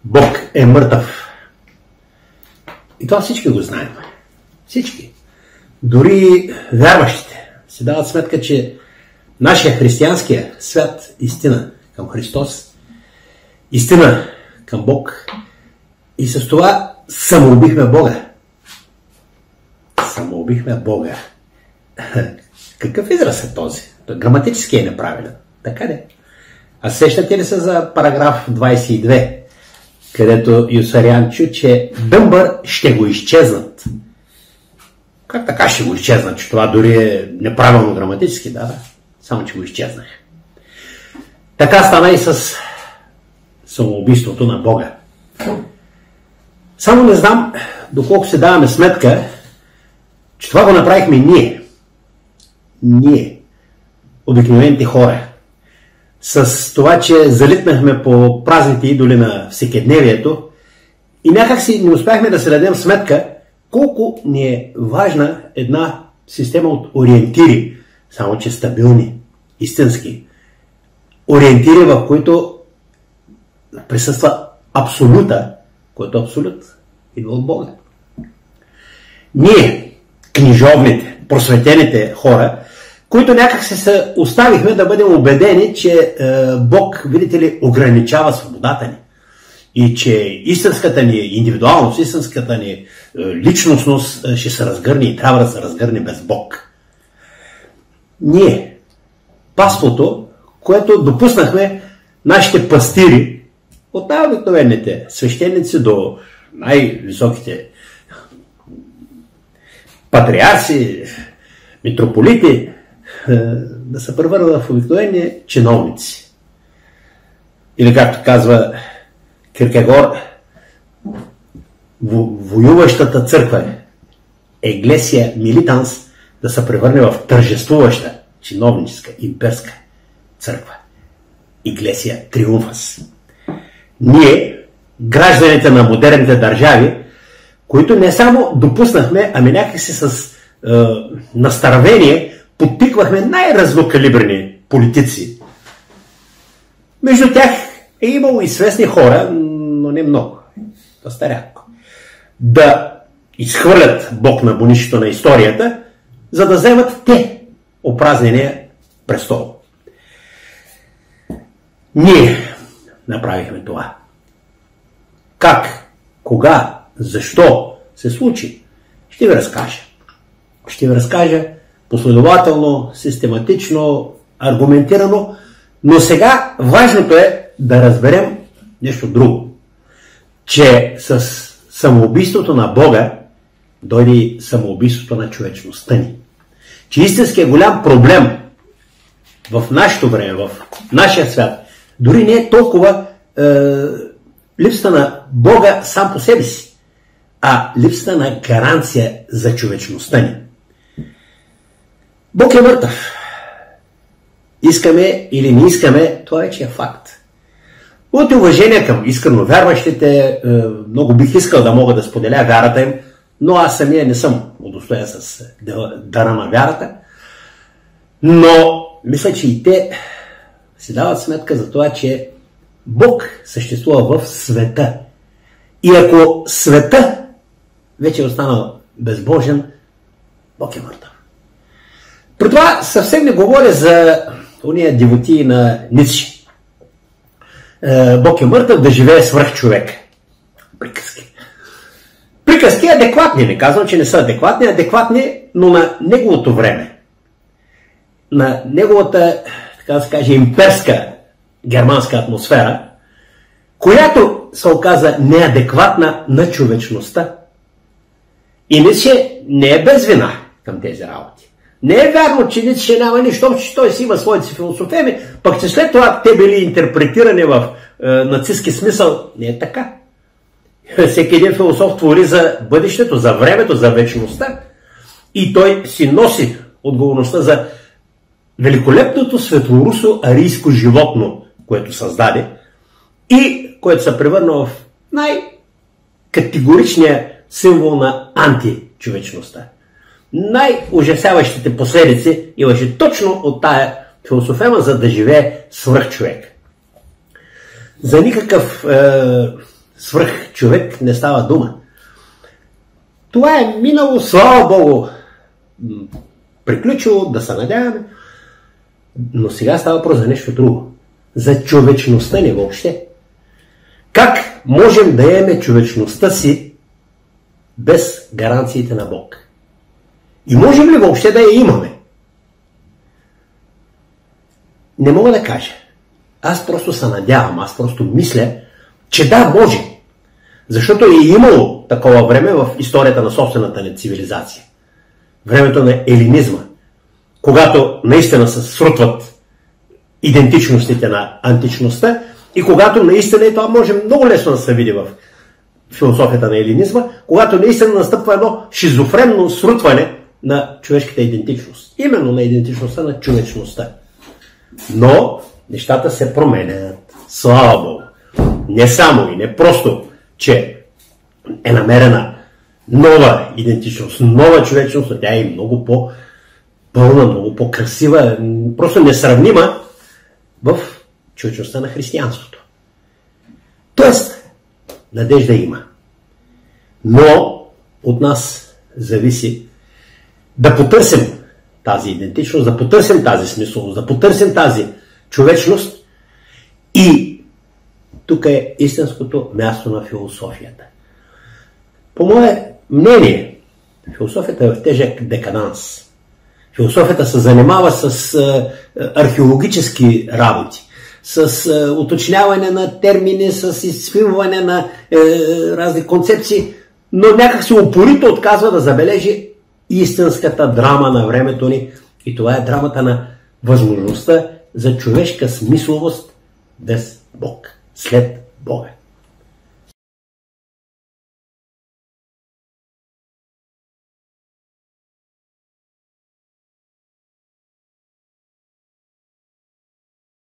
Бог е мъртъв. И това всички го знаем. Всички. Дори вярващите си дават сметка, че нашия християнския свят, истина към Христос, истина към Бог, и с това самоубихме Бога. Самоубихме Бога. Какъв израз е този? Граматически е неправилен. Така ли? А сещате ли се за параграф 22, където Юсариан чу, че Дъмбър ще го изчезнат? Как така ще го изчезнат? Че това дори е неправилно граматически, да? Само че го изчезнах. Така стана и с самоубийството на Бога. Само не знам доколко се даваме сметка, че това го направихме ние. Ние, обикновените хора. С това, че залитнахме по празните идоли на всекидневието и някак си не успяхме да се дадем сметка колко ни е важна една система от ориентири, само че стабилни, истински. Ориентири, в които присъства абсолюта, който абсолют идва от Бога. Ние, книжовните, просветените хора, които някак се оставихме да бъдем убедени, че Бог, видите ли, ограничава свободата ни. И че истинската ни индивидуалност, истинската ни личностност ще се разгърне и трябва да се разгърне без Бог. Ние, паството, което допуснахме нашите пастири, от най-обикновените свещеници до най-високите патриарси, митрополити, да се превърнат в обикновени чиновници. Или както казва Киркегор, воюващата църква, Еглесия Милитанс, да се превърне в тържествуваща чиновническа, имперска църква. Еглесия Триумфас. Ние, гражданите на модерните държави, които не само допуснахме, ами някакси с настървение подтиквахме най-разнокалибрени политици. Между тях е имало известни хора, но не много, доста рядко, да изхвърлят Бог на бунището на историята, за да вземат те опразнения престол. Ние направихме това. Как, кога, защо се случи, ще ви разкажа. Ще ви разкажа последователно, систематично, аргументирано, но сега важното е да разберем нещо друго. Че с самоубийството на Бога дойде самоубийството на човечността ни. Че истинският голям проблем в нашето време, в нашия свят, дори не е толкова липсата на Бога сам по себе си, а липсата на гаранция за човечността ни. Бог е мъртъв. Искаме или не искаме, това вече е факт. От уважение към искрено вярващите, много бих искал да мога да споделя вярата им, но аз самия не съм удостоен с дара на вярата. Но мисля, че и те си дават сметка за това, че Бог съществува в света. И ако света вече е останал безбожен, Бог е мъртъв. При това съвсем не говоря за уния девотии на Ницше. Бог е мъртъв, да живее свръх човек. Приказки. Приказки адекватни, не казвам, че не са адекватни, адекватни, но на неговото време. На неговата, така да се каже, имперска германска атмосфера, която се оказа неадекватна на човечността. И Ницше не е без вина към тези работи. Не е вярно, че Ницше няма нищо, че той си има своите си философеми, пък че след това те били интерпретирани в нацистски смисъл. Не е така. Всеки един философ твори за бъдещето, за времето, за вечността. И той си носи отговорността за великолепното светлорусо-арийско животно, което създаде и което се превърна в най-категоричния символ на античовечността. Най-ужасяващите последици имаше точно от тая философема, за да живее свръхчовек. За никакъв свръх човек не става дума. Това е минало, слава Богу, приключило, да се надяваме, но сега става въпрос за нещо друго. За човечността ни въобще. Как можем да имаме човечността си без гаранциите на Бог? И можем ли въобще да я имаме? Не мога да кажа. Аз просто се надявам, аз просто мисля, че да, може. Защото е имало такова време в историята на собствената ни цивилизация. Времето на елинизма. Когато наистина се срутват идентичностите на античността и когато наистина, и това може много лесно да се види в философията на елинизма, когато наистина настъпва едно шизофренно срутване на човешката идентичност. Именно на идентичността на човечността. Но нещата се променят. Слава Богу. Не само и не просто, че е намерена нова идентичност, нова човечност, но тя е много по-пълна, много по-красива, просто несравнима в човечността на християнството. Тоест, надежда има. Но от нас зависи да потърсим тази идентичност, да потърсим тази смисловост, да потърсим тази човечност. И тук е истинското място на философията. По мое мнение, философията е в тежък декаданс. Философията се занимава с археологически работи, с уточняване на термини, с изсвиване на разни концепции, но някак се упорито отказва да забележи истинската драма на времето ни. И това е драмата на възможността за човешка смисловост без Бог, след Бога.